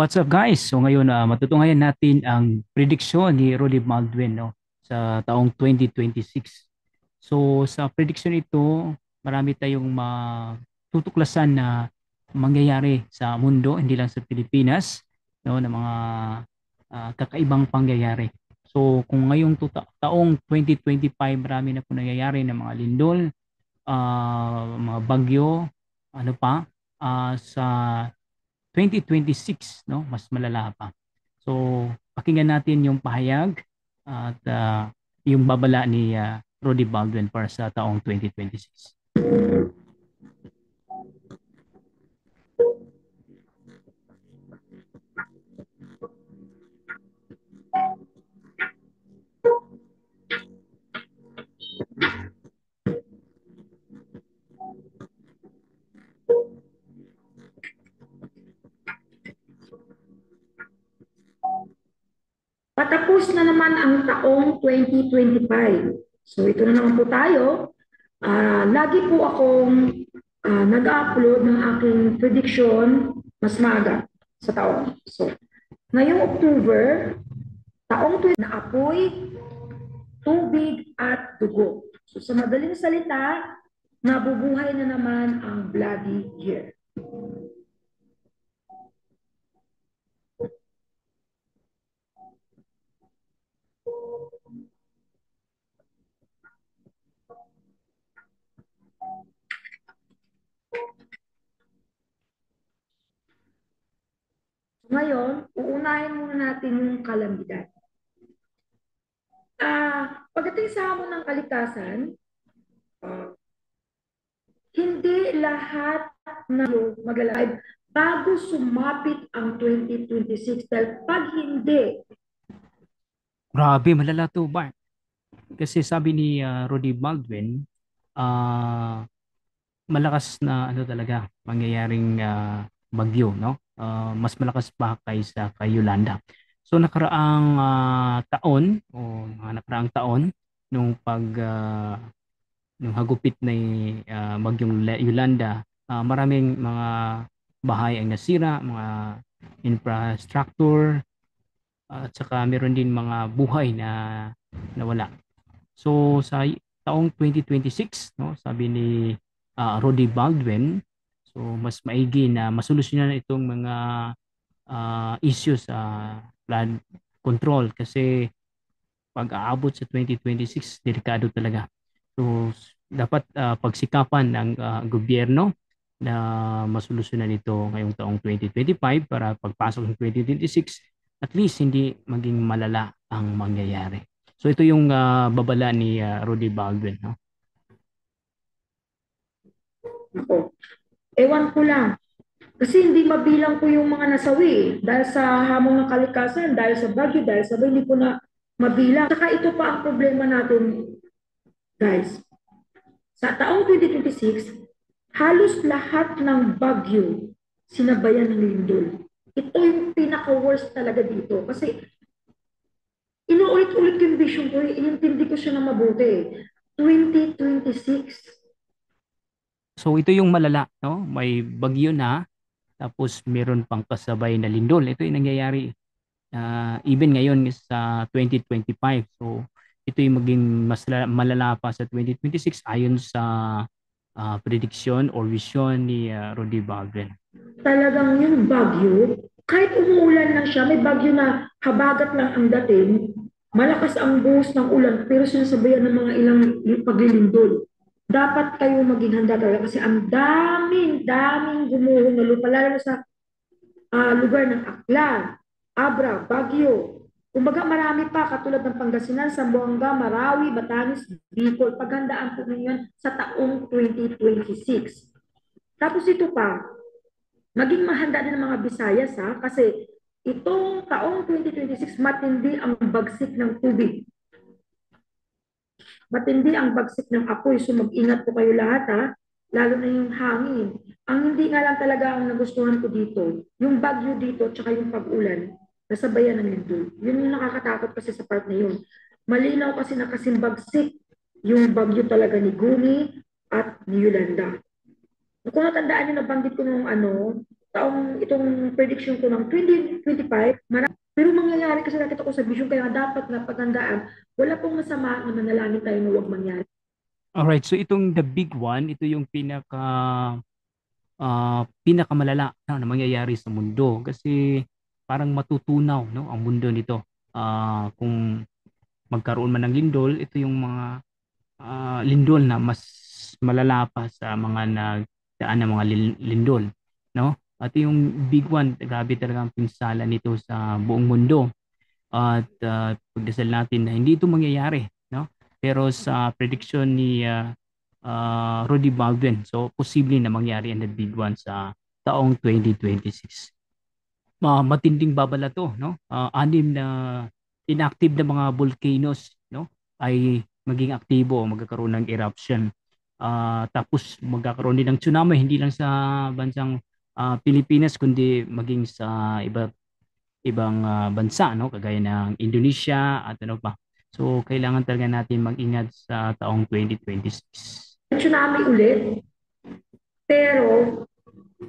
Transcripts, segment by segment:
What's up guys? So ngayon matutunghayan natin ang prediksyon ni Rudy Baldwin no sa taong 2026. So sa prediction ito, marami tayong matutuklasan na mangyayari sa mundo, hindi lang sa Pilipinas, no, na mga kakaibang pangyayari. So kung ngayong taong 2025 marami na po nangyayari ng mga lindol, mga bagyo, ano pa, sa 2026 no mas malala pa. So pakinggan natin yung pahayag at yung babala ni Rudy Baldwin para sa taong 2026. Patapos na naman ang taong 2025. So ito na naman po tayo. Lagi po akong nag-upload ng aking prediction mas maaga sa taon. So ngayong October, taong 20 na apoy, tubig at dugo. So sa madaling salita, nabubuhay na naman ang bloody year. Ngayon, uunahin muna natin yung kalamidad. Pagdating sa hamon ng kalikasan, hindi lahat na mag-alive bago sumapit ang 2026. Dahil pag hindi, Grabe, malala to ba? Kasi sabi ni Rudy Baldwin, ah malakas na ano talaga mangyayaring bagyo, no? Mas malakas pa kaysa kay Yolanda. So nakaraang taon o mga nakaraang taon nung nung hagupit na bagyong Yolanda, maraming mga bahay ang nasira, mga infrastructure, at saka meron din mga buhay na nawala. So sa taong 2026, no, sabi ni Rudy Baldwin, so mas maigi na masolusyonan itong mga issues sa flood control kasi pag aabot sa 2026, delikado talaga. So dapat pagsikapan ng gobyerno na masolusyonan ito ngayong taong 2025 para pagpasok ng 2026, at least hindi maging malala ang mangyayari. So ito yung babala ni Rudy Baldwin, no? ako, ewan ko lang. Kasi hindi mabilang ko yung mga nasawi dahil sa hamon ng kalikasan, dahil sa bagyo, dahil sa hindi ko na mabilang. Saka ito pa ang problema natin, guys. Sa taong 2026, halos lahat ng bagyo sinabayan ng lindol. Ito yung pinaka-worst talaga dito. Kasi inuulit-ulit ko yung vision ko, inintindi ko siya na mabuti. 2026. So ito yung malala, no? May bagyo na, tapos meron pang kasabay na lindol. Ito yung nangyayari even ngayon sa 2025. So ito yung maging mas malala pa sa 2026 ayon sa prediction or vision ni Rudy Baldwin. Talagang yung bagyo, kahit umuulan lang siya, may bagyo na habagat lang ang dating, malakas ang buhos ng ulan, pero sinasabayan ng mga ilang paglilindol. Dapat kayo maging handa talaga kasi ang daming gumuhong na lupa, lalo na sa lugar ng Aklan, Abra, Baguio. Kumbaga marami pa katulad ng Pangasinan, Zamboanga, Marawi, Batanes, Bicol. Paghandaan po ninyo sa taong 2026. Tapos ito pa, maging mahanda din ng mga Visayas ha, kasi itong taong 2026 matindi ang bagsik ng tubig. Matindi ang bagsik ng apoy, so mag-ingat po kayo lahat ha, lalo na yung hangin. Ang hindi nga lang talaga ang nagustuhan ko dito, yung bagyo dito, tsaka yung pag-ulan, nasabayan ng lindol. Yun yung nakakatakot kasi sa part na yun. Malinaw kasi na kasing bagsik yung bagyo talaga ni Gumi at ni Yolanda. Kung natandaan nyo, nabanggit ko nung ano, itong prediction ko ng 2025, pero mangyayari kasi nakita ko sa vision, kaya dapat na paghandaan, wala pong masama na manalangin tayo na huwag mangyari. Alright, so itong the big one, ito yung pinakamalala na mangyayari sa mundo kasi parang matutunaw no ang mundo nito. Kung magkaroon man ng lindol, ito yung mga lindol na mas malala pa sa mga nagdaan ng mga lindol, no? At yung big one, grabe talaga ang pinsala nito sa buong mundo. At pagdasal natin na hindi ito mangyayari, no? Pero sa prediction ni Rudy Baldwin, so posible na mangyari ang the big one sa taong 2026. Matinding babala to, no? Anim na inactive na mga volcanoes, no? Ay maging aktibo o magkakaroon ng eruption. Tapos magkakaroon din ng tsunami hindi lang sa bansang Pilipinas kundi maging sa ibang bansa, no, kagaya ng Indonesia at ano pa. So kailangan talaga natin mag-ingat sa taong 2026. Tsunami ulit, pero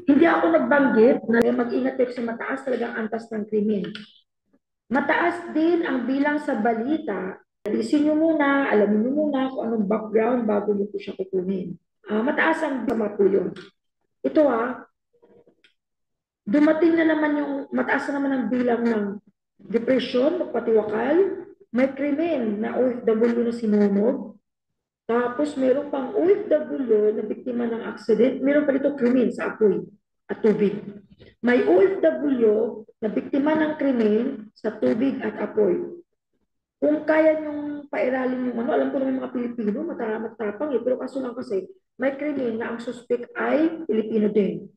hindi ako nagbanggit na mag-ingat kayo kasi mataas talaga ang antas ng krimen. Mataas din ang bilang sa balita. Alisin nyo muna, alamin nyo muna kung anong background bago nyo po siya kukunin. Mataas ang tama po yun. Ito dumating na naman yung, mataas na naman ang bilang ng depression, magpatiwakal, may krimen na OFW na sinumog, tapos meron pang OFW na biktima ng accident, meron pa dito krimen sa apoy at tubig. May OFW na biktima ng krimen sa tubig at apoy. Kung kaya niyong pairalin yung ano, alam ko naman mga Pilipino, matapang pero kaso lang kasi, may krimen na ang suspect ay Pilipino din.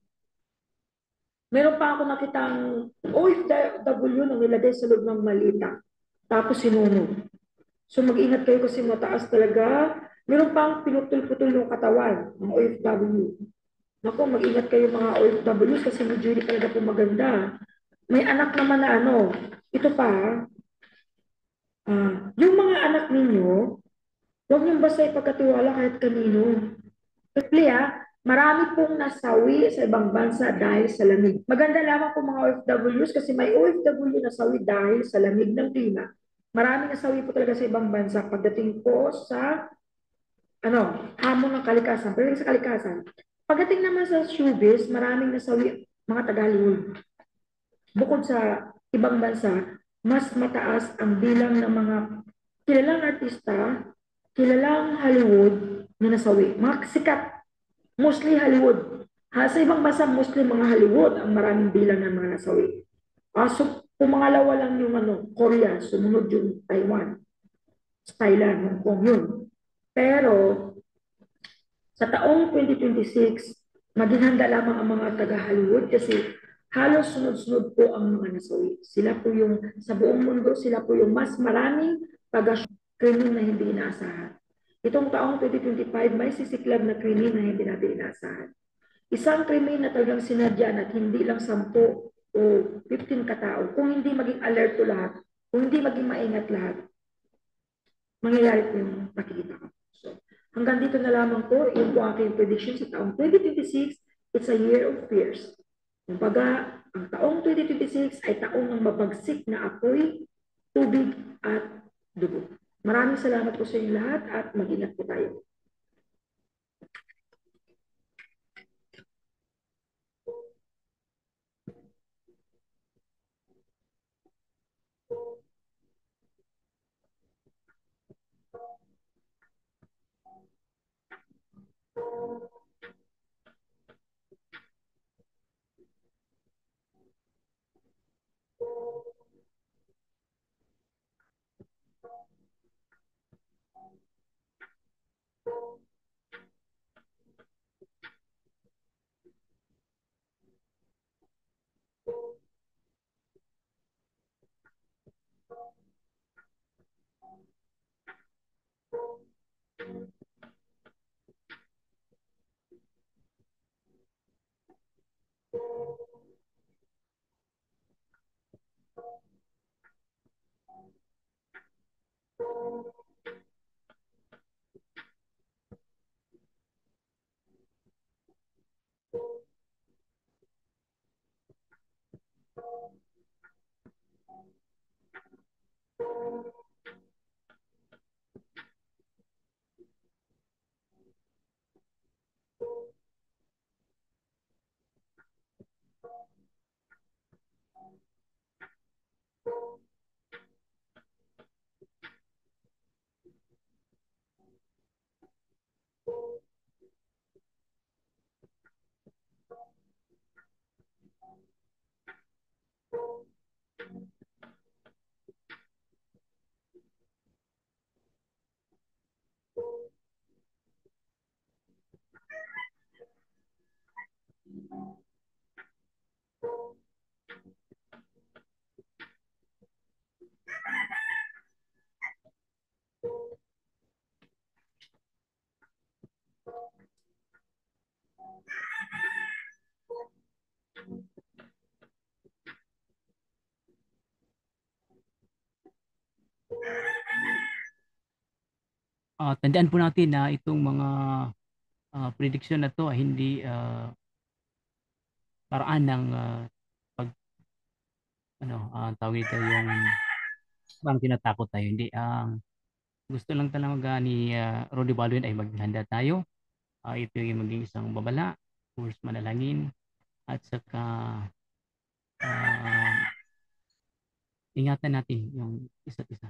Meron pa ako nakitang OFW na nilagay sa loob ng malita. Tapos sinunog. So mag-ingat kayo kasi mataas talaga. Meron pang pinutol-putol yung katawan ng OFW. Naku, mag-ingat kayo mga OFW kasi medyo hindi talaga po maganda. May anak naman na ano, ito pa, yung mga anak ninyo, huwag niyong basta ipagkatiwala kahit kanino. Quickly marami pong nasawi sa ibang bansa dahil sa lamig. Maganda lamang po mga OFWs kasi may OFW nasawi dahil sa lamig ng klima. Marami nasawi po talaga sa ibang bansa pagdating po sa hamon ng kalikasan. Pero sa kalikasan, pagdating naman sa showbiz, maraming nasawi mga taga-Hollywood. Bukod sa ibang bansa, mas mataas ang bilang ng mga kilalang artista, kilalang Hollywood na nasawi. Mga sikat, mostly Hollywood. Sa ibang bansa, mostly mga Hollywood ang maraming bilang ng mga nasawi. So, pumangalawa lang yung Korea, sumunod yung Taiwan, Thailand, Hong Kong, yun. Pero, sa taong 2026, maging handa lamang ang mga taga-Hollywood kasi halos sunod-sunod po ang mga nasawi. Sila po yung, sa buong mundo, sila po yung mas maraming krimen na hindi inaasahan. Itong taong 2025, may sisiklab na krimen na hindi natin inaasahan. Isang krimen na talagang sinadyan at hindi lang 10 o 15 katao. Kung hindi maging alerto lahat, kung hindi maging maingat lahat, mangyayari po yung nakikita ko. So, hanggang dito na lamang po, yung po aking prediction sa taong 2026, it's a year of fears. Kumbaga, ang taong 2026 ay taong ng mabagsik na apoy, tubig at dugo. Maraming salamat po sa inyo lahat at mag-ingat po tayo. tandaan po natin na itong mga prediction na to ay hindi paraan ng pag tawag ito yung bang tinatakot tayo. Hindi, ang gusto lang talaga ni Rudy Baldwin ay maghanda tayo. Ito yung maging isang babala, course manalangin, at saka ingatan natin yung isa't isa.